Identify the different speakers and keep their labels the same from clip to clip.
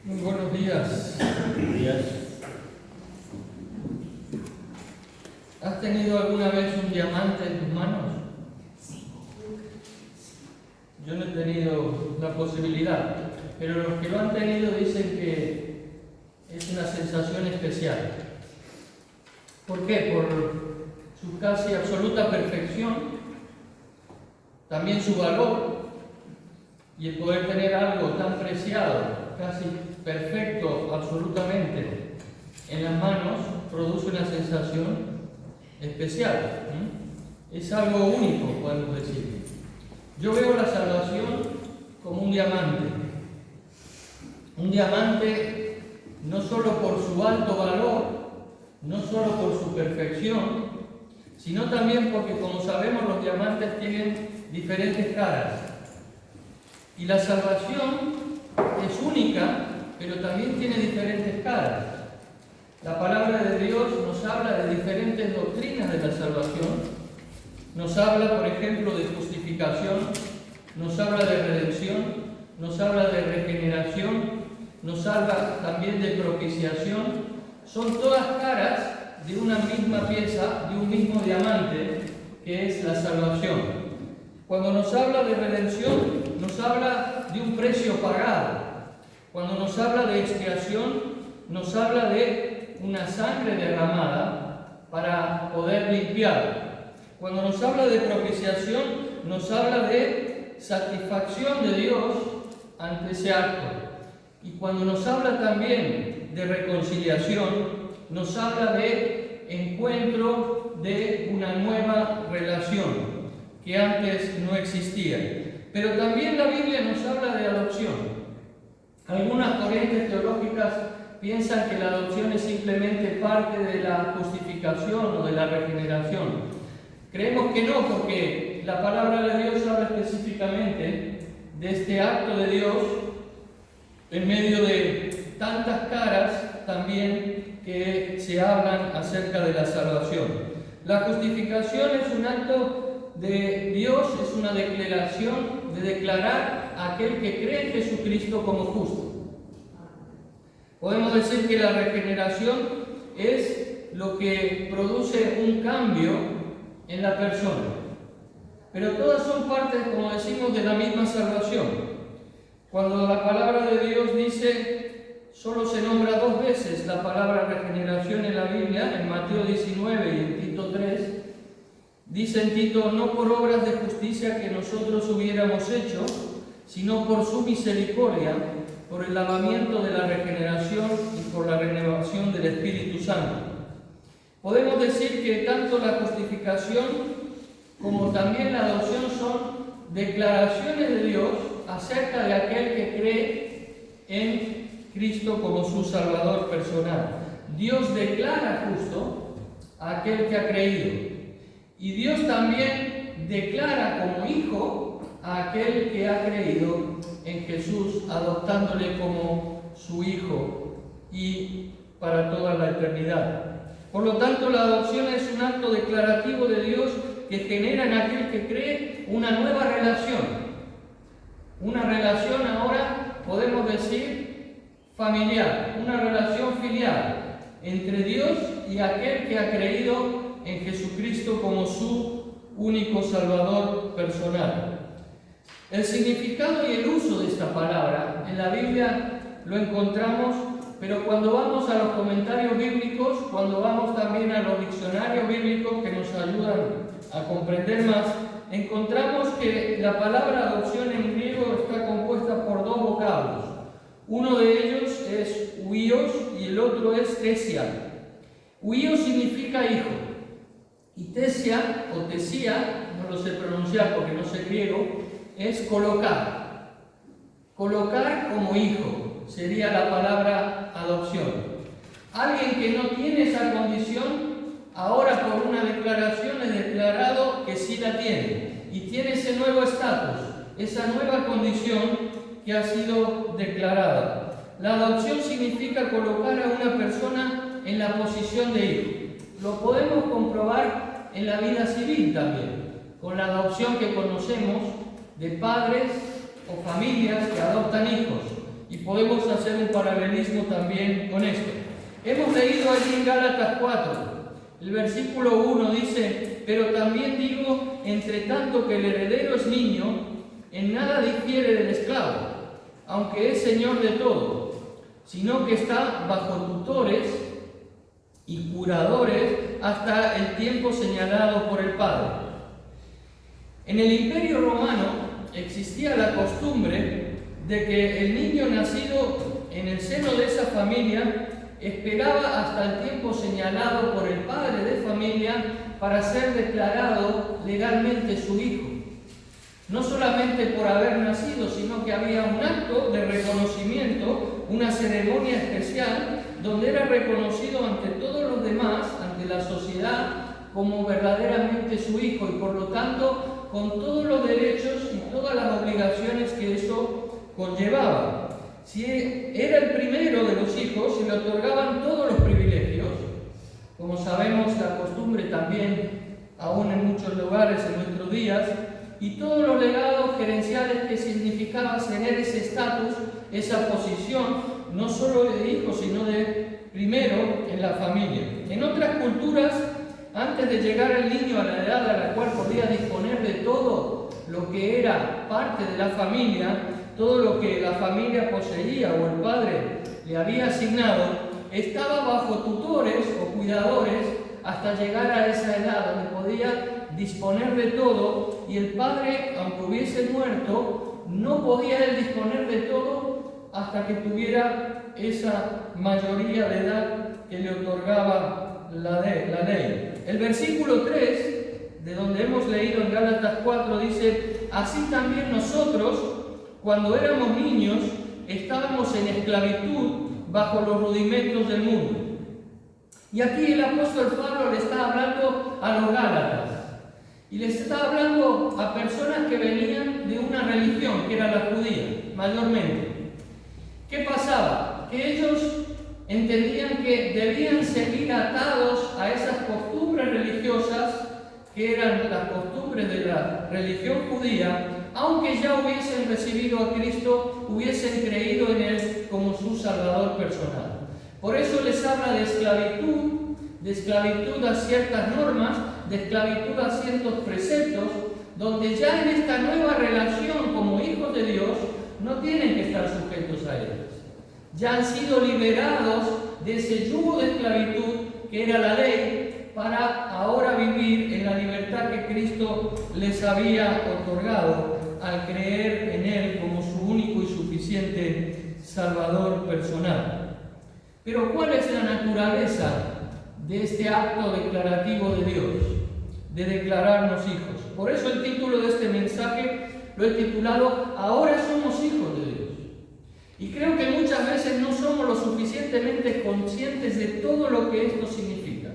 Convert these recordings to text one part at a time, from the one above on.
Speaker 1: Muy buenos días.
Speaker 2: Buenos días.
Speaker 1: ¿Has tenido alguna vez un diamante en tus manos? Yo no he tenido la posibilidad, pero los que lo han tenido dicen que es una sensación especial. ¿Por qué? Por su casi absoluta perfección, también su valor y el poder tener algo tan preciado, casi perfecto absolutamente en las manos, produce una sensación especial. Es algo único, podemos decir. Yo veo la salvación como un diamante. Un diamante no solo por su alto valor, no solo por su perfección, sino también porque, como sabemos, los diamantes tienen diferentes caras. Y la salvación es única, pero también tiene diferentes caras. La palabra de Dios nos habla de diferentes doctrinas de la salvación. Nos habla, por ejemplo, de justificación, nos habla de redención, nos habla de regeneración, nos habla también de propiciación. Son todas caras de una misma pieza, de un mismo diamante, que es la salvación. Cuando nos habla de redención, nos habla de un precio pagado. Cuando nos habla de expiación, nos habla de una sangre derramada para poder limpiar. Cuando nos habla de propiciación, nos habla de satisfacción de Dios ante ese acto. Y cuando nos habla también de reconciliación, nos habla de encuentro de una nueva relación que antes no existía. Pero también la Biblia nos habla de adopción. Algunas corrientes teológicas piensan que la adopción es simplemente parte de la justificación o de la regeneración. Creemos que no, porque la palabra de Dios habla específicamente de este acto de Dios en medio de tantas caras también que se hablan acerca de la salvación. La justificación es un acto de Dios, es una declaración de declarar a aquel que cree en Jesucristo como justo. Podemos decir que la regeneración es lo que produce un cambio en la persona. Pero todas son partes, como decimos, de la misma salvación. Cuando la palabra de Dios dice, solo se nombra dos veces la palabra regeneración en la Biblia, en Mateo 19 y en Tito 3, dice en Tito, no por obras de justicia que nosotros hubiéramos hecho, sino por su misericordia, por el lavamiento de la regeneración y por la renovación del Espíritu Santo. Podemos decir que tanto la justificación como también la adopción son declaraciones de Dios acerca de aquel que cree en Cristo como su Salvador personal. Dios declara justo a aquel que ha creído. Y Dios también declara como hijo a aquel que ha creído en Jesús, adoptándole como su hijo y para toda la eternidad. Por lo tanto, la adopción es un acto declarativo de Dios que genera en aquel que cree una nueva relación. Una relación ahora, podemos decir, familiar, una relación filial entre Dios y aquel que ha creído en Jesucristo como su único Salvador personal. El significado y el uso de esta palabra en la Biblia lo encontramos, pero cuando vamos a los comentarios bíblicos, cuando vamos también a los diccionarios bíblicos que nos ayudan a comprender más, encontramos que la palabra adopción en griego está compuesta por dos vocablos. Uno de ellos es huios y el otro es tesia. Huios significa hijo y tesia o tesía, no lo sé pronunciar porque no sé griego, es colocar. Colocar como hijo sería la palabra adopción. Alguien que no tiene esa condición, ahora por una declaración es declarado que sí la tiene y tiene ese nuevo estatus, esa nueva condición que ha sido declarada. La adopción significa colocar a una persona en la posición de hijo. Lo podemos comprobar en la vida civil también, con la adopción que conocemos de padres o familias que adoptan hijos. Y podemos hacer un paralelismo también con esto. Hemos leído allí en Gálatas 4, el versículo 1 dice: pero también digo, entre tanto que el heredero es niño, en nada difiere del esclavo, aunque es señor de todo, sino que está bajo tutores y curadores hasta el tiempo señalado por el Padre. En el Imperio Romano existía la costumbre de que el niño nacido en el seno de esa familia esperaba hasta el tiempo señalado por el padre de familia para ser declarado legalmente su hijo. No solamente por haber nacido, sino que había un acto de reconocimiento, una ceremonia especial, donde era reconocido ante todos los demás, ante la sociedad, como verdaderamente su hijo, y por lo tanto con todos los derechos y todas las obligaciones que eso conllevaba. Si era el primero de los hijos, se le otorgaban todos los privilegios. Como sabemos, la costumbre también, aún en muchos lugares en nuestros días, y todos los legados gerenciales que significaba tener ese estatus, esa posición, no solo de hijo, sino de primero en la familia. En otras culturas, antes de llegar el niño a la edad a la cual podía disponer de todo lo que era parte de la familia, todo lo que la familia poseía o el padre le había asignado, estaba bajo tutores o cuidadores hasta llegar a esa edad donde podía disponer de todo, y el padre, aunque hubiese muerto, no podía él disponer de todo hasta que tuviera esa mayoría de edad que le otorgaba la ley. El versículo 3, de donde hemos leído en Gálatas 4, dice: así también nosotros, cuando éramos niños, estábamos en esclavitud bajo los rudimentos del mundo. Y aquí el apóstol Pablo le está hablando a los Gálatas. Y les está hablando a personas que venían de una religión, que era la judía, mayormente. ¿Qué pasaba? Que ellos entendían que debían seguir atados a esas costumbres religiosas, que eran las costumbres de la religión judía, aunque ya hubiesen recibido a Cristo, hubiesen creído en Él como su Salvador personal. Por eso les habla de esclavitud a ciertas normas, de esclavitud a ciertos preceptos, donde ya en esta nueva relación como hijos de Dios no tienen que estar sujetos a ellas. Ya han sido liberados de ese yugo de esclavitud que era la ley, para ahora vivir en la libertad que Cristo les había otorgado al creer en Él como su único y suficiente Salvador personal. Pero ¿cuál es la naturaleza de este acto declarativo de Dios, de declararnos hijos? Por eso el título de este mensaje lo he titulado "Ahora somos hijos de Dios". Y creo que muchas veces no somos lo suficientemente conscientes de todo lo que esto significa.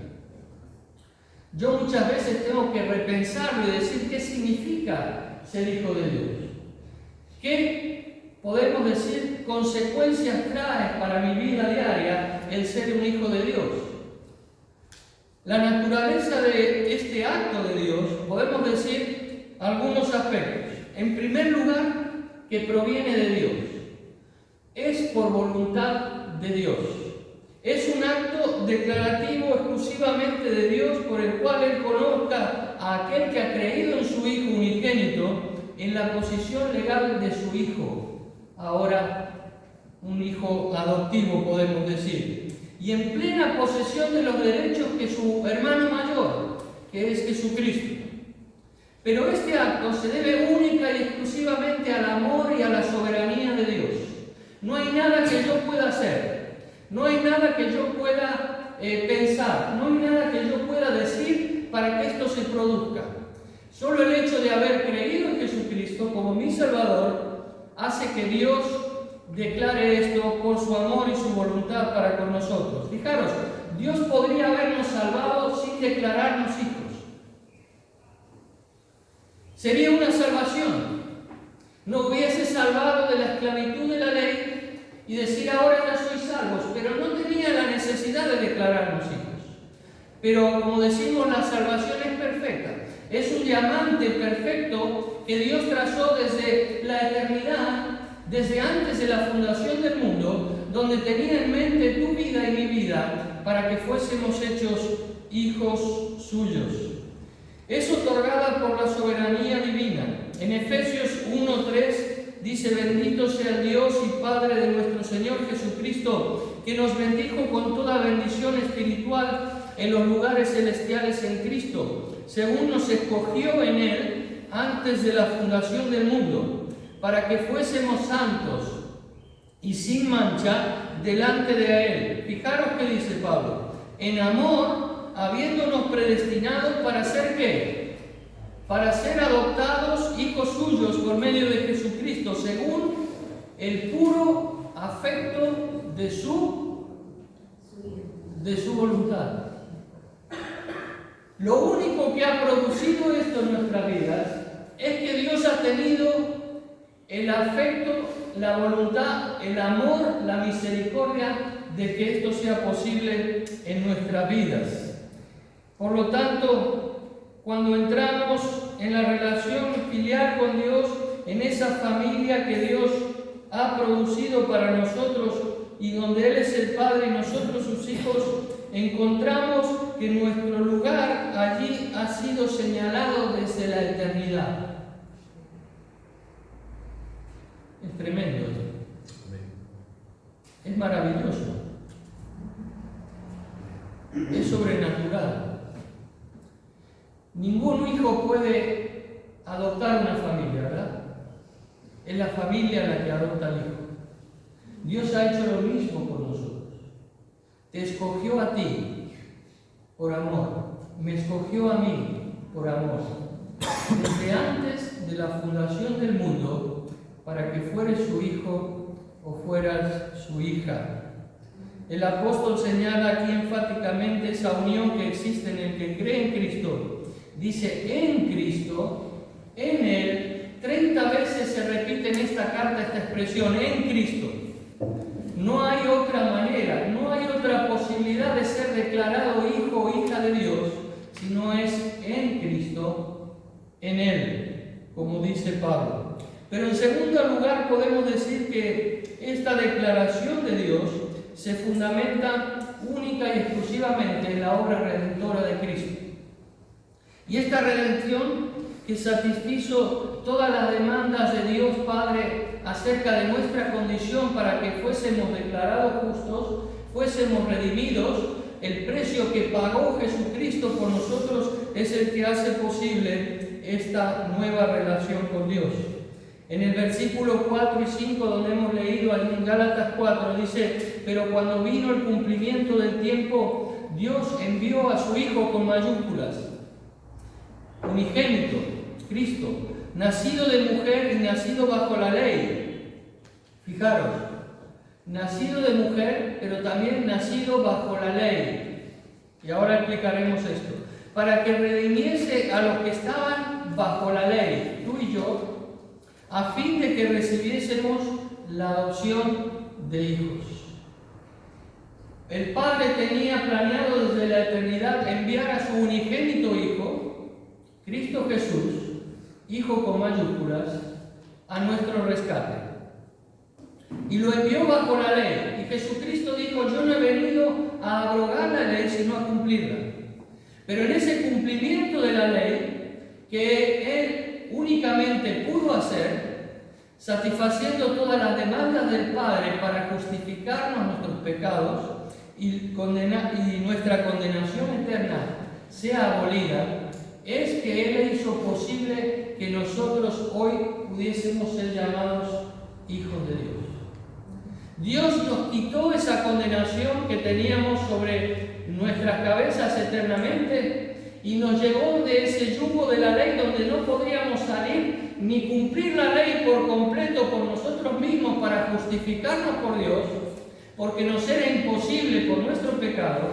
Speaker 1: Yo muchas veces tengo que repensarlo y decir qué significa ser hijo de Dios. ¿Qué podemos decir consecuencias trae para mi vida diaria el ser un hijo de Dios? La naturaleza de este acto de Dios, podemos decir algunos aspectos. En primer lugar, que proviene de Dios. Es por voluntad de Dios. Es un acto declarativo exclusivamente de Dios, por el cual Él coloca a aquel que ha creído en su Hijo unigénito en la posición legal de su Hijo. Ahora, un hijo adoptivo, podemos decir. Y en plena posesión de los derechos que su hermano mayor, que es Jesucristo. Pero este acto se debe única y exclusivamente al amor y a la soberanía de Dios. No hay nada que yo pueda hacer. No hay nada que yo pueda pensar, no hay nada que yo pueda decir para que esto se produzca. Solo el hecho de haber creído en Jesucristo como mi Salvador hace que Dios declare esto por su amor y su voluntad para con nosotros. Fijaros, Dios podría habernos salvado sin declararnos hijos. Sería una salvación. Nos hubiese salvado de la esclavitud de la ley y decir ahora ya sois salvos, pero no tenía la necesidad de declararnos hijos. Pero como decimos, la salvación es perfecta. Es un diamante perfecto que Dios trazó desde la eternidad, desde antes de la fundación del mundo, donde tenía en mente tu vida y mi vida, para que fuésemos hechos hijos suyos. Es otorgada por la soberanía divina. En Efesios 1:3 dice: bendito sea el Dios y Padre de nuestro Señor Jesucristo, que nos bendijo con toda bendición espiritual en los lugares celestiales en Cristo, según nos escogió en Él antes de la fundación del mundo, para que fuésemos santos y sin mancha delante de Él. Fijaros que dice Pablo: en amor, habiéndonos predestinado para ser ¿qué? Para ser adoptados hijos suyos por medio de Jesucristo, según el puro afecto de su voluntad. Lo único que ha producido esto en nuestras vidas es que Dios ha tenido el afecto, la voluntad, el amor, la misericordia de que esto sea posible en nuestras vidas. Por lo tanto, cuando entramos en la relación filial con Dios, en esa familia que Dios ha producido para nosotros y donde Él es el Padre y nosotros sus hijos, encontramos que nuestro lugar allí ha sido señalado desde la eternidad. Es tremendo esto. Es maravilloso. Es sobrenatural. Ningún hijo puede adoptar una familia, ¿verdad? Es la familia la que adopta al hijo. Dios ha hecho lo mismo por nosotros. Te escogió a ti por amor. Me escogió a mí por amor. Desde antes de la fundación del mundo, para que fueres su hijo o fueras su hija. El apóstol señala aquí enfáticamente esa unión que existe en el que cree en Cristo. Dice: en Cristo, en Él. 30 veces se repite en esta carta esta expresión: en Cristo. No hay otra manera, no hay otra posibilidad de ser declarado hijo o hija de Dios si no es en Cristo, en Él, como dice Pablo. Pero en segundo lugar podemos decir que esta declaración de Dios se fundamenta única y exclusivamente en la obra redentora de Cristo. Y esta redención que satisfizo todas las demandas de Dios Padre acerca de nuestra condición para que fuésemos declarados justos, fuésemos redimidos, el precio que pagó Jesucristo por nosotros es el que hace posible esta nueva relación con Dios. En el versículo 4 y 5, donde hemos leído en Gálatas 4, dice: pero cuando vino el cumplimiento del tiempo, Dios envió a su Hijo con mayúsculas, unigénito, Cristo, nacido de mujer y nacido bajo la ley. Fijaros, nacido de mujer, pero también nacido bajo la ley. Y ahora explicaremos esto. Para que redimiese a los que estaban bajo la ley, tú y yo, a fin de que recibiésemos la adopción de hijos. El Padre tenía planeado desde la eternidad enviar a su unigénito Hijo, Cristo Jesús, Hijo con mayúsculas, a nuestro rescate. Y lo envió bajo la ley. Y Jesucristo dijo: yo no he venido a abrogar la ley, sino a cumplirla. Pero en ese cumplimiento de la ley, que Él únicamente pudo hacer, satisfaciendo todas las demandas del Padre para justificarnos nuestros pecados y nuestra condenación eterna sea abolida, es que Él hizo posible que nosotros hoy pudiésemos ser llamados hijos de Dios. Dios nos quitó esa condenación que teníamos sobre nuestras cabezas eternamente y nos llevó de ese yugo de la ley donde no podríamos salir ni cumplir la ley por completo por nosotros mismos para justificarnos por Dios, porque nos era imposible por nuestro pecado,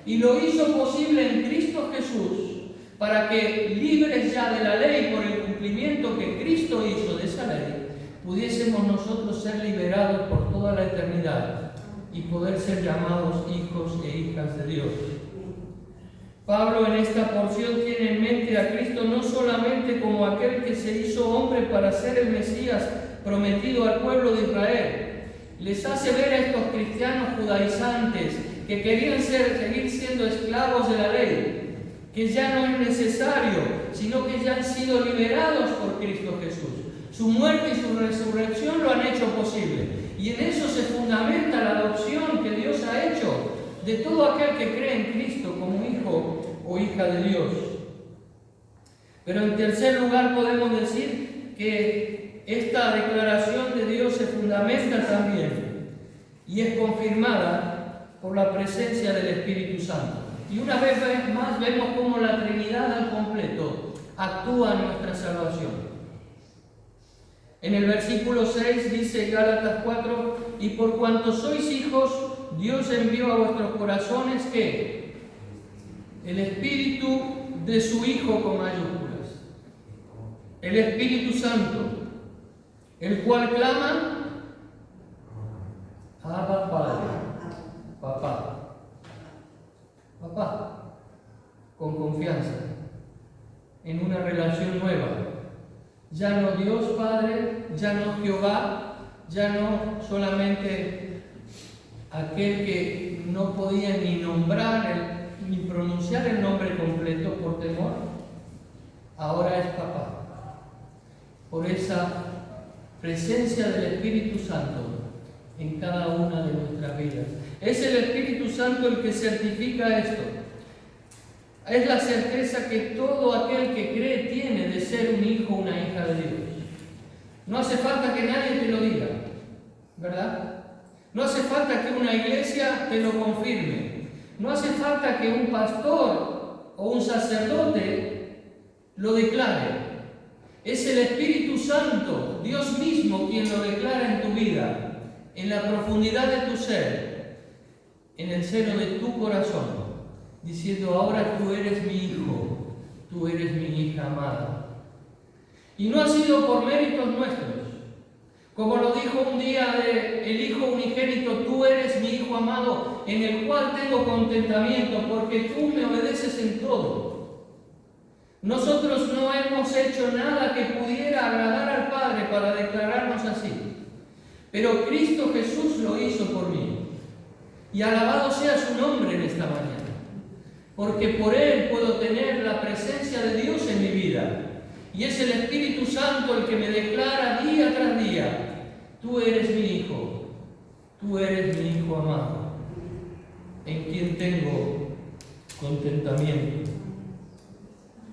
Speaker 1: y lo hizo posible en Cristo Jesús, para que, libres ya de la ley por el cumplimiento que Cristo hizo de esa ley, pudiésemos nosotros ser liberados por toda la eternidad y poder ser llamados hijos e hijas de Dios. Pablo en esta porción tiene en mente a Cristo no solamente como aquel que se hizo hombre para ser el Mesías prometido al pueblo de Israel. Les hace ver a estos cristianos judaizantes que querían seguir siendo esclavos de la ley, que ya no es necesario, sino que ya han sido liberados por Cristo Jesús. Su muerte y su resurrección lo han hecho posible. Y en eso se fundamenta la adopción que Dios ha hecho de todo aquel que cree en Cristo como hijo o hija de Dios. Pero en tercer lugar podemos decir que esta declaración de Dios se fundamenta también y es confirmada por la presencia del Espíritu Santo. Y una vez más vemos cómo la Trinidad al completo actúa en nuestra salvación. En el versículo 6 dice Gálatas 4, y por cuanto sois hijos, Dios envió a vuestros corazones ¿qué? El Espíritu de su Hijo con mayúsculas. El Espíritu Santo, el cual clama, Abba Padre, papá, papá, con confianza, en una relación nueva. Ya no Dios Padre, ya no Jehová, ya no solamente aquel que no podía ni nombrar, ni pronunciar el nombre completo por temor, ahora es papá. Por esa presencia del Espíritu Santo en cada una de nuestras vidas. Es el Espíritu Santo el que certifica esto. Es la certeza que todo aquel que cree tiene de ser un hijo o una hija de Dios. No hace falta que nadie te lo diga, ¿verdad? No hace falta que una iglesia te lo confirme. No hace falta que un pastor o un sacerdote lo declare. Es el Espíritu Santo, Dios mismo, quien lo declara en tu vida, en la profundidad de tu ser, en el seno de tu corazón, diciendo: ahora tú eres mi hijo, tú eres mi hija amada. Y no ha sido por méritos nuestros. Como lo dijo un día el Hijo unigénito: tú eres mi Hijo amado, en el cual tengo contentamiento, porque tú me obedeces en todo. Nosotros no hemos hecho nada que pudiera agradar al Padre para declararnos así. Pero Cristo Jesús lo hizo por mí. Y alabado sea su nombre en esta mañana. Porque por Él puedo tener la presencia de Dios en mi vida. Y es el Espíritu Santo el que me declara día tras día: tú eres mi hijo, tú eres mi hijo amado, en quien tengo contentamiento.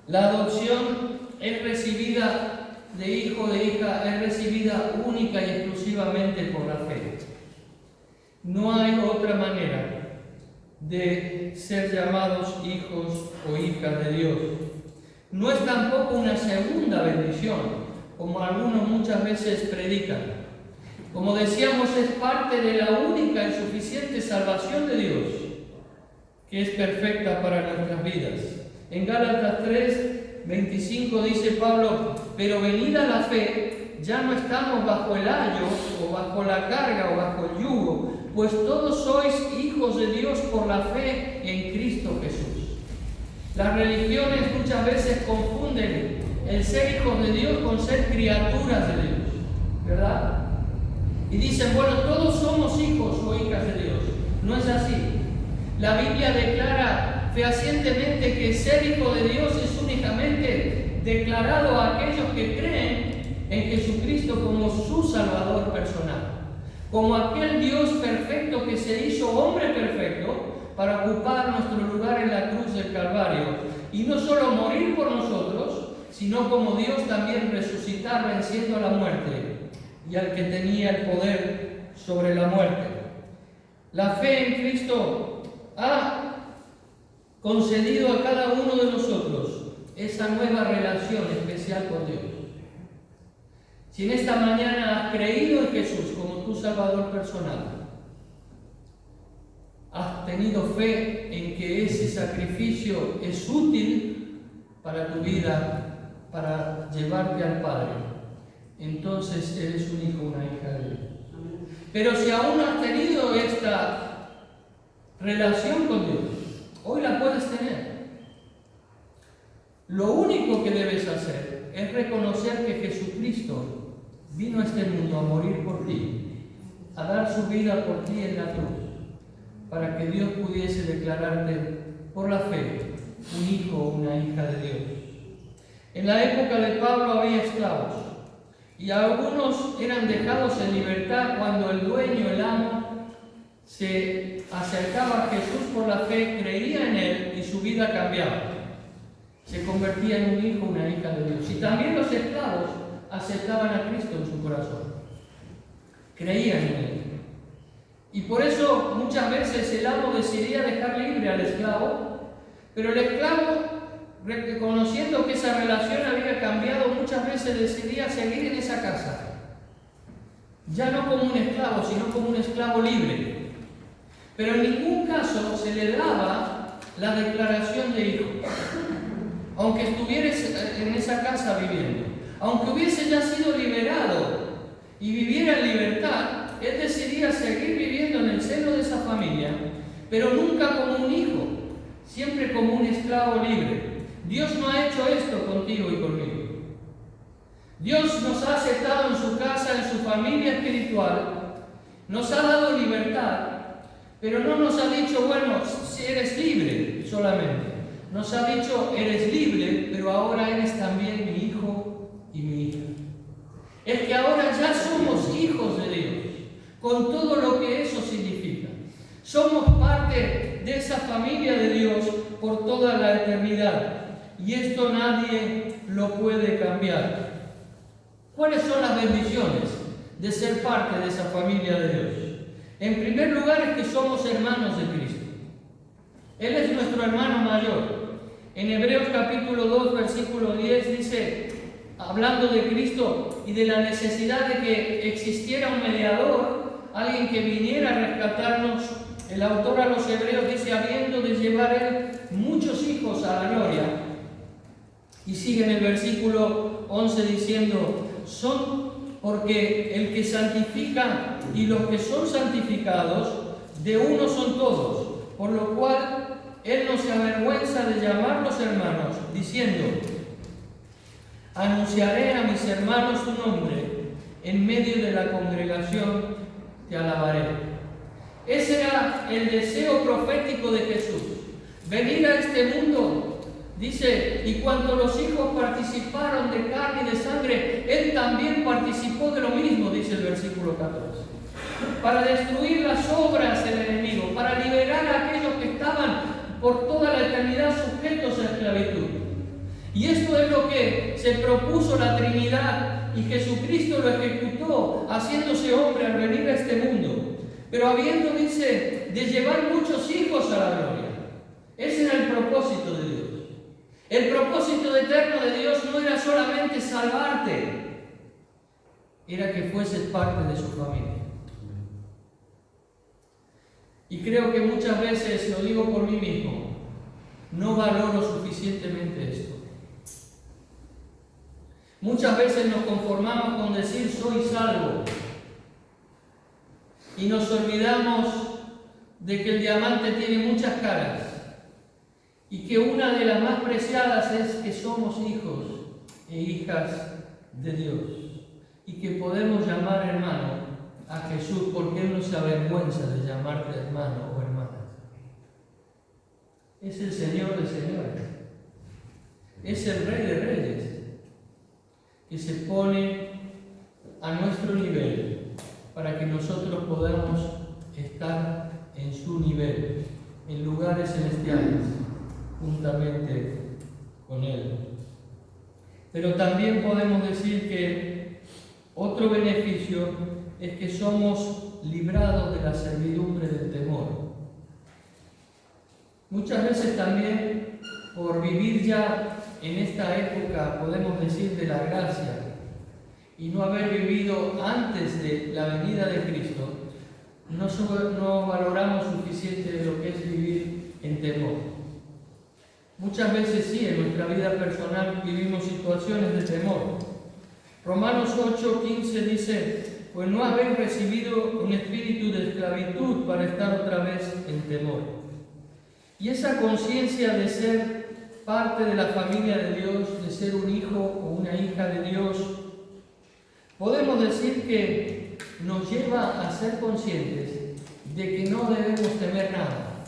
Speaker 1: La adopción es recibida de hijo, de hija, es recibida única y exclusivamente por la fe. No hay otra manera de ser llamados hijos o hijas de Dios. No es tampoco una segunda bendición, como algunos muchas veces predican. Como decíamos, es parte de la única y suficiente salvación de Dios, que es perfecta para nuestras vidas. En Gálatas 3, 25 dice Pablo: pero venida la fe, ya no estamos bajo el ayo, o bajo la carga, o bajo el yugo, pues todos sois hijos de Dios por la fe en Cristo Jesús. Las religiones muchas veces confunden el ser hijos de Dios con ser criaturas de Dios, ¿verdad? Y dicen: bueno, todos somos hijos o hijas de Dios. No es así. La Biblia declara fehacientemente que ser hijo de Dios es únicamente declarado a aquellos que creen en Jesucristo como su Salvador personal, como aquel Dios perfecto que se hizo hombre perfecto para ocupar nuestro lugar en la cruz del Calvario, y no solo morir por nosotros, sino como Dios también resucitar venciendo a la muerte y al que tenía el poder sobre la muerte. La fe en Cristo ha concedido a cada uno de nosotros esa nueva relación especial con Dios. Si en esta mañana has creído en Jesús como tu Salvador personal, has tenido fe en que ese sacrificio es útil para tu vida, para llevarte al Padre, entonces eres un hijo o una hija de Dios. Pero si aún no has tenido esta relación con Dios, hoy la puedes tener. Lo único que debes hacer es reconocer que Jesucristo vino a este mundo a morir por ti, a dar su vida por ti en la cruz, para que Dios pudiese declararte por la fe un hijo o una hija de Dios. En la época de Pablo había esclavos y algunos eran dejados en libertad cuando el dueño, el amo, se acercaba a Jesús por la fe, creía en él y su vida cambiaba. Se convertía en un hijo o una hija de Dios. Y también los esclavos aceptaban a Cristo en su corazón. Creían en él. Y por eso muchas veces el amo decidía dejar libre al esclavo, pero el esclavo, reconociendo que esa relación había cambiado, muchas veces decidía seguir en esa casa. Ya no como un esclavo, sino como un esclavo libre. Pero en ningún caso se le daba la declaración de hijo. Aunque estuvieras en esa casa viviendo, aunque hubiese ya sido liberado y viviera en libertad, él decidía seguir viviendo en el seno de esa familia, pero nunca como un hijo, siempre como un esclavo libre. Dios no ha hecho esto contigo y conmigo. Dios nos ha aceptado en su casa, en su familia espiritual, nos ha dado libertad, pero no nos ha dicho, bueno, si eres libre solamente. Nos ha dicho, eres libre, pero ahora eres también mi hijo y mi hija. Es que ahora ya somos hijos de Dios, con todo lo que eso significa. Somos parte de esa familia de Dios por toda la eternidad. Y esto nadie lo puede cambiar. ¿Cuáles son las bendiciones de ser parte de esa familia de Dios? En primer lugar es que somos hermanos de Cristo. Él es nuestro hermano mayor. En Hebreos capítulo 2, versículo 10 dice, hablando de Cristo y de la necesidad de que existiera un mediador, alguien que viniera a rescatarnos, el autor a los Hebreos dice, habiendo de llevar él muchos hijos a la gloria. Y sigue en el versículo 11 diciendo, son porque el que santifica y los que son santificados, de uno son todos, por lo cual él no se avergüenza de llamarlos hermanos, diciendo, anunciaré a mis hermanos tu nombre, en medio de la congregación te alabaré. Ese era el deseo profético de Jesús, venir a este mundo. Dice, y cuando los hijos participaron de carne y de sangre, él también participó de lo mismo, dice el versículo 14. Para destruir las obras del enemigo, para liberar a aquellos que estaban por toda la eternidad sujetos a esclavitud. Y esto es lo que se propuso la Trinidad, y Jesucristo lo ejecutó, haciéndose hombre al venir a este mundo. Pero habiendo, dice, de llevar muchos hijos a la gloria. Ese era el propósito de Dios. El propósito eterno de Dios no era solamente salvarte, era que fueses parte de su familia. Y creo que muchas veces, lo digo por mí mismo, no valoro suficientemente esto. Muchas veces nos conformamos con decir soy salvo y nos olvidamos de que el diamante tiene muchas caras y que una de las más preciadas es que somos hijos e hijas de Dios y que podemos llamar hermano a Jesús porque Él no se avergüenza de llamarte hermano o hermana. Es el Señor de señores, es el Rey de reyes, que se pone a nuestro nivel para que nosotros podamos estar en su nivel, en lugares celestiales, juntamente con Él. Pero también podemos decir que otro beneficio es que somos librados de la servidumbre del temor. Muchas veces también, por vivir ya en esta época, podemos decir, de la gracia, y no haber vivido antes de la venida de Cristo, no valoramos suficiente lo que es vivir en temor. Muchas veces sí, en nuestra vida personal vivimos situaciones de temor. Romanos 8:15 dice, pues no habéis recibido un espíritu de esclavitud para estar otra vez en temor. Y esa conciencia de ser parte de la familia de Dios, de ser un hijo o una hija de Dios, podemos decir que nos lleva a ser conscientes de que no debemos temer nada.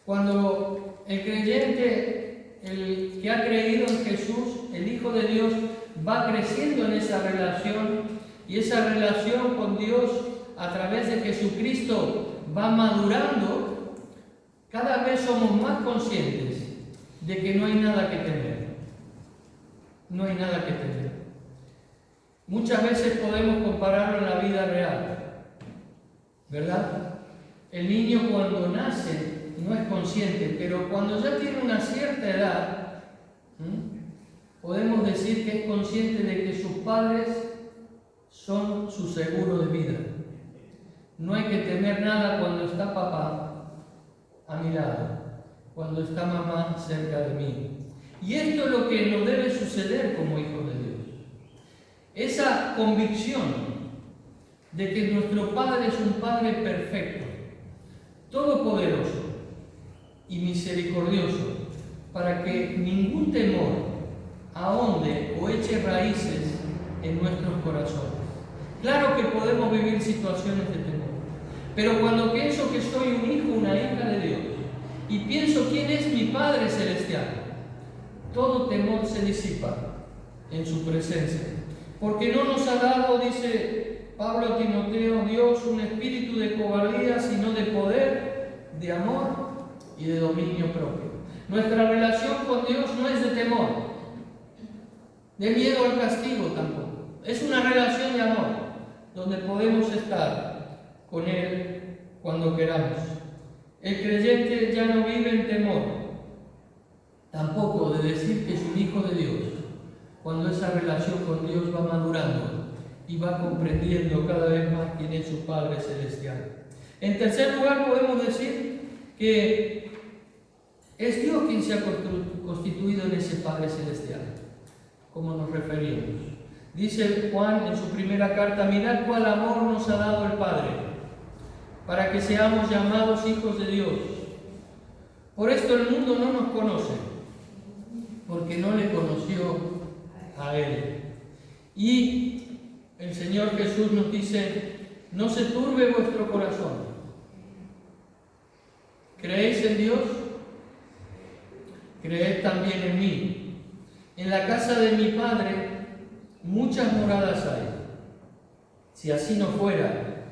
Speaker 1: Cuando el creyente, el que ha creído en Jesús, el Hijo de Dios, va creciendo en esa relación, y esa relación con Dios a través de Jesucristo va madurando, cada vez somos más conscientes de que no hay nada que temer. No hay nada que temer. Muchas veces podemos compararlo en la vida real, ¿verdad? El niño cuando nace no es consciente, pero cuando ya tiene una cierta edad, podemos decir que es consciente de que sus padres son su seguro de vida. No hay que temer nada cuando está papá a mi lado, cuando está mamá cerca de mí. Y esto es lo que nos debe suceder como hijos de Dios. Esa convicción de que nuestro Padre es un Padre perfecto, todopoderoso y misericordioso, para que ningún temor ahonde o eche raíces en nuestros corazones. Claro que podemos vivir situaciones de temor, pero cuando pienso que soy un hijo, una hija de Dios, y pienso quién es mi Padre Celestial, todo temor se disipa en su presencia. Porque no nos ha dado, dice Pablo a Timoteo, Dios, un espíritu de cobardía, sino de poder, de amor y de dominio propio. Nuestra relación con Dios no es de temor, de miedo al castigo tampoco. Es una relación de amor, donde podemos estar con Él cuando queramos. El creyente ya no vive en temor, tampoco de decir que es un hijo de Dios, cuando esa relación con Dios va madurando y va comprendiendo cada vez más quién es su Padre Celestial. En tercer lugar, podemos decir que es Dios quien se ha constituido en ese Padre Celestial, como nos referimos. Dice Juan en su primera carta: mirad cuál amor nos ha dado el Padre, para que seamos llamados hijos de Dios. Por esto el mundo no nos conoce, porque no le conoció a Él. Y el Señor Jesús nos dice: no se turbe vuestro corazón. ¿Creéis en Dios? Creed también en mí. En la casa de mi Padre muchas moradas hay. Si así no fuera,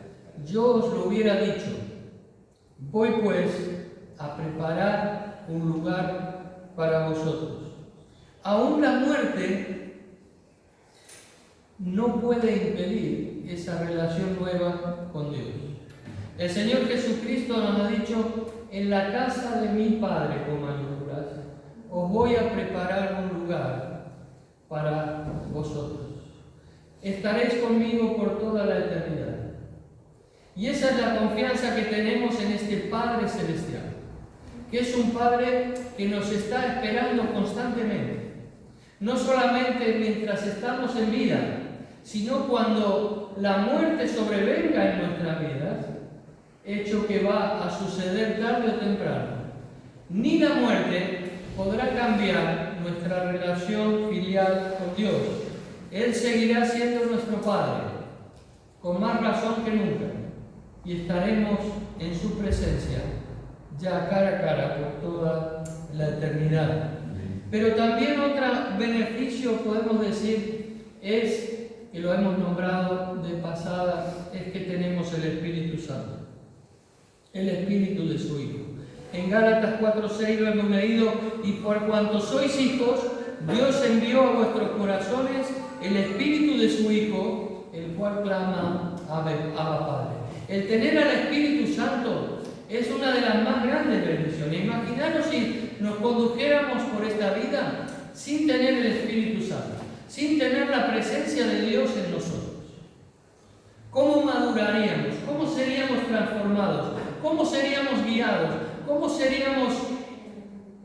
Speaker 1: yo os lo hubiera dicho. Voy pues a preparar un lugar para vosotros. Aún la muerte no puede impedir esa relación nueva con Dios. El Señor Jesucristo nos ha dicho: en la casa de mi Padre, con mayúsculas, os voy a preparar un lugar para vosotros. Estaréis conmigo por toda la eternidad. Y esa es la confianza que tenemos en este Padre Celestial, que es un Padre que nos está esperando constantemente. No solamente mientras estamos en vida, sino cuando la muerte sobrevenga en nuestras vidas, hecho que va a suceder tarde o temprano. Ni la muerte podrá cambiar nuestra relación filial con Dios. Él seguirá siendo nuestro Padre, con más razón que nunca, y estaremos en su presencia, ya cara a cara, por toda la eternidad. Pero también otro beneficio, podemos decir, es, que lo hemos nombrado de pasada, es que tenemos el Espíritu Santo, el Espíritu de su Hijo. En Gálatas 4:6 lo hemos leído: y por cuanto sois hijos, Dios envió a vuestros corazones el Espíritu de su Hijo, el cual clama: Abba, Padre. El tener al Espíritu Santo es una de las más grandes bendiciones. Imaginaros si nos condujéramos por esta vida sin tener el Espíritu Santo, sin tener la presencia de Dios en nosotros. ¿Cómo maduraríamos? ¿Cómo seríamos transformados? ¿Cómo seríamos guiados? ¿Cómo seríamos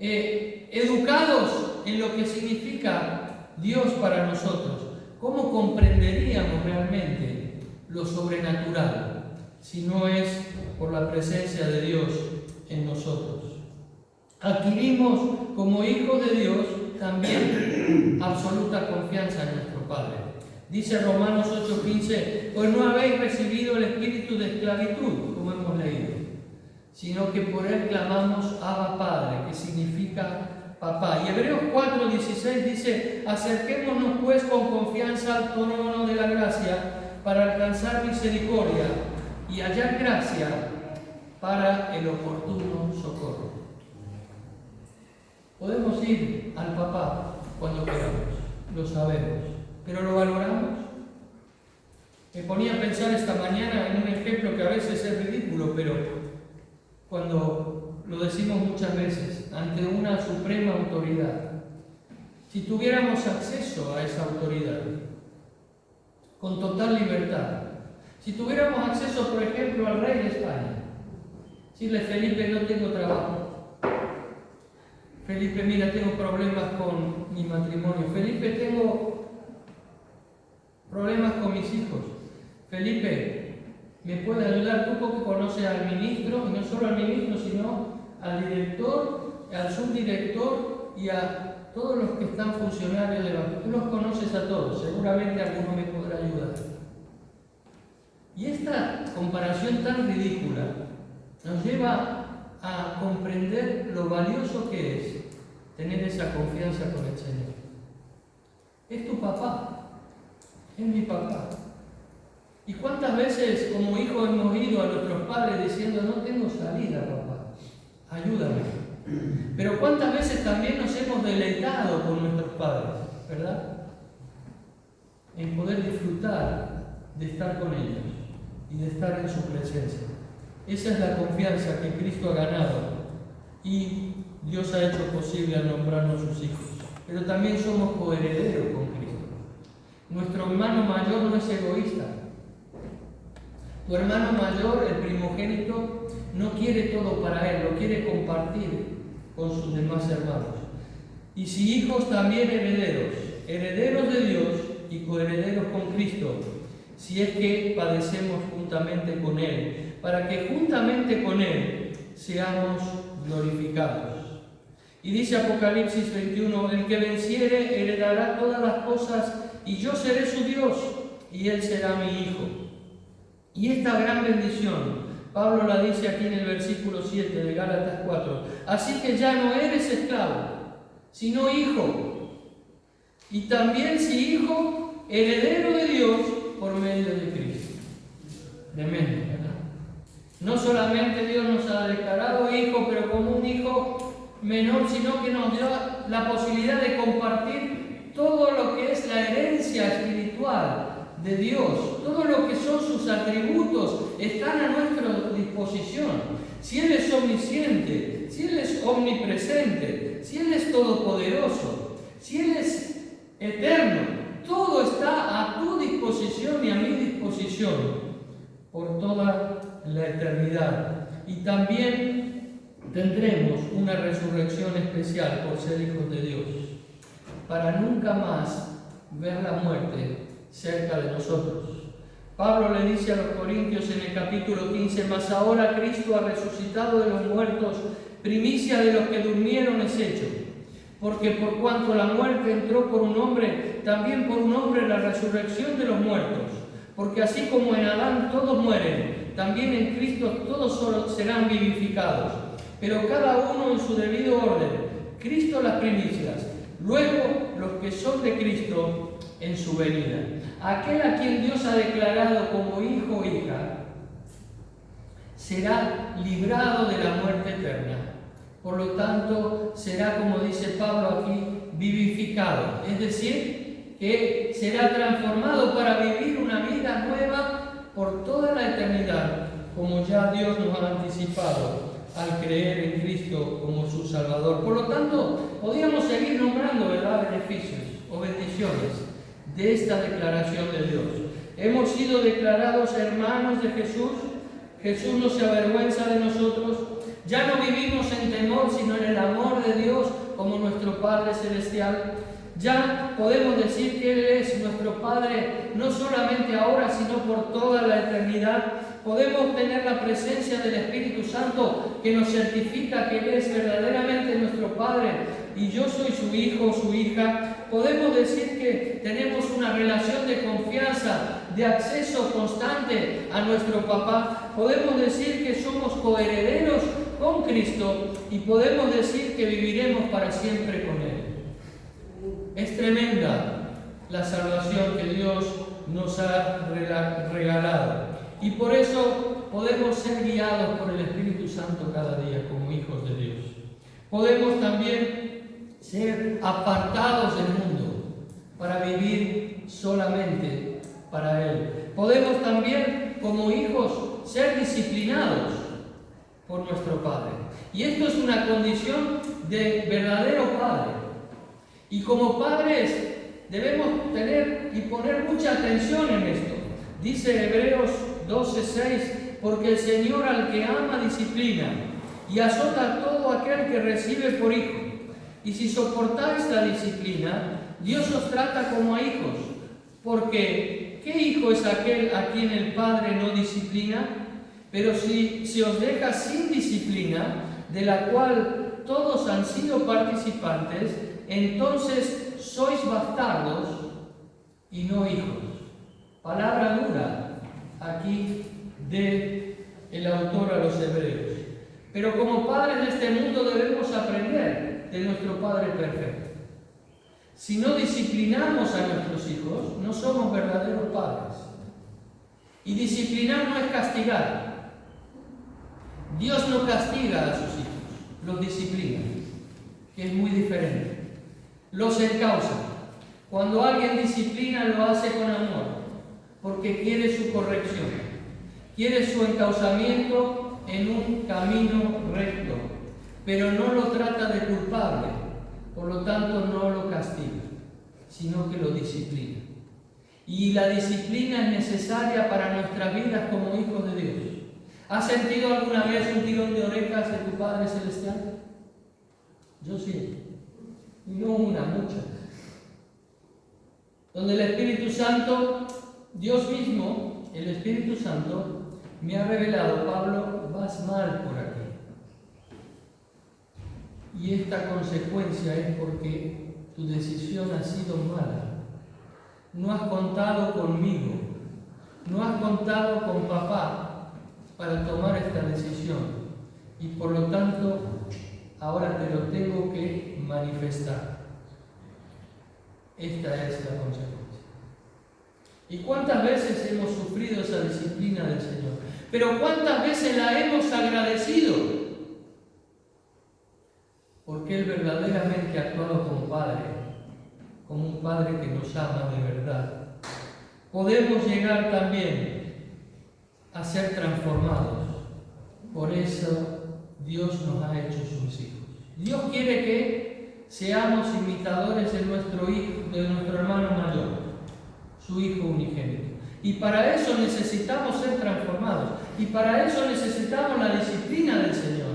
Speaker 1: educados en lo que significa Dios para nosotros? ¿Cómo comprenderíamos realmente lo sobrenatural si no es por la presencia de Dios en nosotros? Adquirimos como hijos de Dios, también absoluta confianza en nuestro Padre. Dice Romanos 8:15, pues no habéis recibido el espíritu de esclavitud, como hemos leído, sino que por él clamamos Abba Padre, que significa papá. Y Hebreos 4:16 dice, acerquémonos pues con confianza al trono de la gracia para alcanzar misericordia y hallar gracia para el oportuno socorro. Podemos ir al papá cuando queramos, lo sabemos, pero ¿lo valoramos? Me ponía a pensar esta mañana en un ejemplo que a veces es ridículo, pero cuando lo decimos muchas veces, ante una suprema autoridad, si tuviéramos acceso a esa autoridad con total libertad, si tuviéramos acceso, por ejemplo, al rey de España, decirle, Felipe, no tengo trabajo, Felipe, mira, tengo problemas con mi matrimonio, Felipe, tengo problemas con mis hijos, Felipe, ¿me puede ayudar tú porque conoces al ministro? Y no solo al ministro, sino al director, al subdirector y a todos los que están funcionarios de banco. Tú los conoces a todos, seguramente alguno me podrá ayudar. Y esta comparación tan ridícula nos lleva a comprender lo valioso que es tener esa confianza con el Señor. Es tu papá, es mi papá. ¿Y cuántas veces como hijos hemos ido a nuestros padres diciendo, no tengo salida, papá, ayúdame? Pero cuántas veces también nos hemos deleitado con nuestros padres, ¿verdad? En poder disfrutar de estar con ellos y de estar en su presencia. Esa es la confianza que Cristo ha ganado y Dios ha hecho posible al nombrarnos sus hijos. Pero también somos coherederos con Cristo. Nuestro hermano mayor no es egoísta. Tu hermano mayor, el primogénito, no quiere todo para él, lo quiere compartir con sus demás hermanos. Y si hijos, también herederos, herederos de Dios y coherederos con Cristo, si es que padecemos juntamente con Él, para que juntamente con Él seamos glorificados. Y dice Apocalipsis 21, el que venciere heredará todas las cosas, y yo seré su Dios, y él será mi hijo. Y esta gran bendición, Pablo la dice aquí en el versículo 7 de Gálatas 4, así que ya no eres esclavo, sino hijo. Y también si hijo, heredero de Dios por medio de Cristo. Tremendo, ¿verdad? No solamente Dios nos ha declarado hijo, pero como un hijo menor, sino que nos dio la posibilidad de compartir todo lo que es la herencia espiritual de Dios, todo lo que son sus atributos están a nuestra disposición. Si Él es omnisciente, si Él es omnipresente, si Él es todopoderoso, si Él es eterno, todo está a tu disposición y a mi disposición por toda la eternidad. Y también tendremos una resurrección especial por ser hijos de Dios, para nunca más ver la muerte cerca de nosotros. Pablo le dice a los Corintios en el capítulo 15, mas ahora Cristo ha resucitado de los muertos, primicia de los que durmieron es hecho. Porque por cuanto la muerte entró por un hombre, también por un hombre la resurrección de los muertos. Porque así como en Adán todos mueren, también en Cristo todos serán vivificados. Pero cada uno en su debido orden. Cristo las primicias, luego los que son de Cristo en su venida. Aquel a quien Dios ha declarado como hijo o hija será librado de la muerte eterna. Por lo tanto, será, como dice Pablo aquí, vivificado. Es decir, que será transformado para vivir una vida nueva por toda la eternidad, como ya Dios nos ha anticipado al creer en Cristo como su Salvador. Por lo tanto, podríamos seguir nombrando, ¿verdad?, beneficios o bendiciones de esta declaración de Dios. Hemos sido declarados hermanos de Jesús. Jesús no se avergüenza de nosotros. Ya no vivimos en temor, sino en el amor de Dios como nuestro Padre Celestial. Ya podemos decir que Él es nuestro Padre, no solamente ahora, sino por toda la eternidad. Podemos tener la presencia del Espíritu Santo que nos certifica que Él es verdaderamente nuestro Padre, y yo soy su hijo o su hija, podemos decir que tenemos una relación de confianza, de acceso constante a nuestro papá. Podemos decir que somos coherederos con Cristo y podemos decir que viviremos para siempre con Él. Es tremenda la salvación que Dios nos ha regalado. Y por eso podemos ser guiados por el Espíritu Santo cada día como hijos de Dios. Podemos también ser apartados del mundo para vivir solamente para Él. Podemos también, como hijos, ser disciplinados por nuestro Padre. Y esto es una condición de verdadero Padre. Y como padres debemos tener y poner mucha atención en esto. Dice Hebreos 12:6, porque el Señor al que ama disciplina y azota a todo aquel que recibe por hijo. Y si soportáis la disciplina, Dios os trata como a hijos. Porque, ¿qué hijo es aquel a quien el Padre no disciplina? Pero si os deja sin disciplina, de la cual todos han sido participantes, entonces sois bastardos y no hijos. Palabra dura aquí del autor a los hebreos. Pero como padres de este mundo debemos aprender de nuestro Padre perfecto. Si no disciplinamos a nuestros hijos, no somos verdaderos padres. Y disciplinar no es castigar. Dios no castiga a sus hijos, los disciplina, que es muy diferente. Los encausa. Cuando alguien disciplina lo hace con amor, porque quiere su corrección, quiere su encauzamiento en un camino recto, pero no lo trata de culpable, por lo tanto no lo castiga, sino que lo disciplina. Y la disciplina es necesaria para nuestras vidas como hijos de Dios. ¿Has sentido alguna vez un tirón de orejas de tu Padre Celestial? Yo sí. Y no una, muchas. Donde el Espíritu Santo, Dios mismo, el Espíritu Santo, me ha revelado, Pablo, vas mal por aquí. Y esta consecuencia es porque tu decisión ha sido mala. No has contado conmigo, no has contado con papá para tomar esta decisión. Y por lo tanto, ahora te lo tengo que manifestar. Esta es la consecuencia. ¿Y cuántas veces hemos sufrido esa disciplina del Señor? Pero ¿cuántas veces la hemos agradecido? Porque Él verdaderamente ha actuado como Padre, como un Padre que nos ama de verdad. Podemos llegar también a ser transformados. Por eso Dios nos ha hecho sus hijos. Dios quiere que seamos imitadores de nuestro hijo, de nuestro hermano mayor, su hijo unigénito. Y para eso necesitamos ser transformados. Y para eso necesitamos la disciplina del Señor.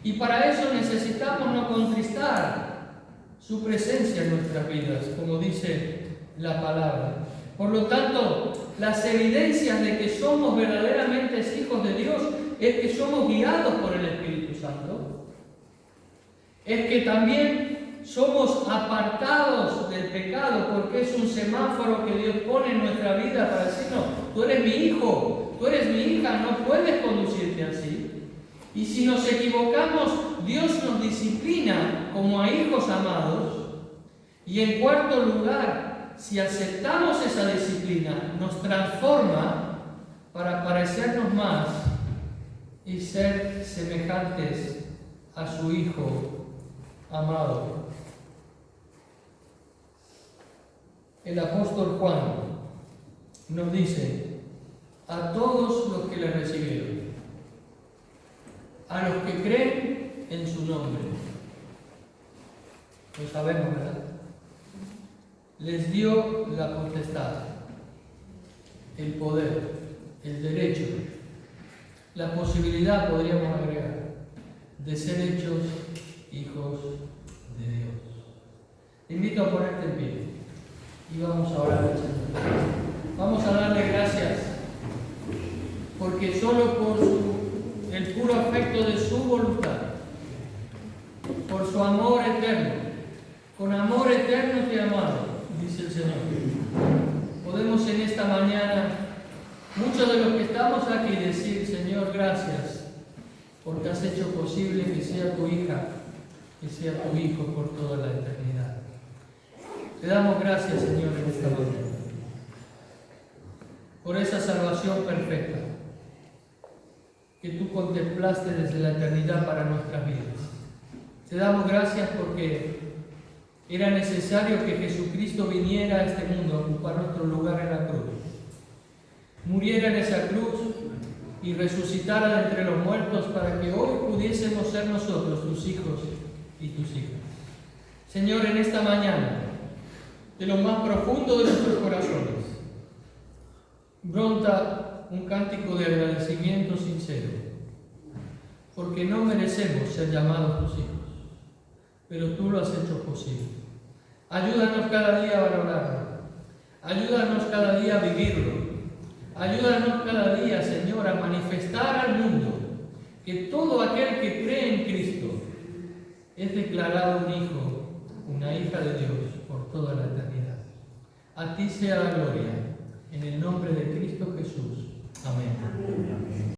Speaker 1: Y para eso necesitamos no contristar su presencia en nuestras vidas, como dice la palabra. Por lo tanto, las evidencias de que somos verdaderamente hijos de Dios es que somos guiados por el Espíritu Santo. Es que también somos apartados del pecado, porque es un semáforo que Dios pone en nuestra vida para decirnos, tú eres mi hijo, tú eres mi hija, no puedes conducirte así. Y si nos equivocamos, Dios nos disciplina como a hijos amados. Y en cuarto lugar, si aceptamos esa disciplina, nos transforma para parecernos más y ser semejantes a su Hijo amado. El apóstol Juan nos dice, a todos los que le recibieron, a los que creen en su nombre, lo sabemos, ¿verdad? Les dio la potestad, el poder, el derecho, la posibilidad, podríamos agregar, de ser hechos hijos de Dios. Te invito a ponerte en pie y vamos a orar al Señor. Vamos a darle gracias porque solo por el puro afecto de su voluntad, por su amor eterno, llamado, dice el Señor. Podemos en esta mañana, muchos de los que estamos aquí, decir: Señor, gracias, porque has hecho posible que sea tu hija, que sea tu hijo por toda la eternidad. Te damos gracias, Señor, en esta mañana, por esa salvación perfecta que tú contemplaste desde la eternidad para nuestras vidas. Te damos gracias porque era necesario que Jesucristo viniera a este mundo a ocupar nuestro lugar en la cruz, muriera en esa cruz y resucitara de entre los muertos para que hoy pudiésemos ser nosotros tus hijos y tus hijas. Señor, en esta mañana, de lo más profundo de nuestros corazones, brota un cántico de agradecimiento sincero, porque no merecemos ser llamados tus hijos, pero tú lo has hecho posible. Ayúdanos cada día a valorarlo, ayúdanos cada día a vivirlo, ayúdanos cada día, Señor, a manifestar al mundo que todo aquel que cree en Cristo es declarado un hijo, una hija de Dios por toda la eternidad. A ti sea la gloria, en el nombre de Cristo Jesús. Amén.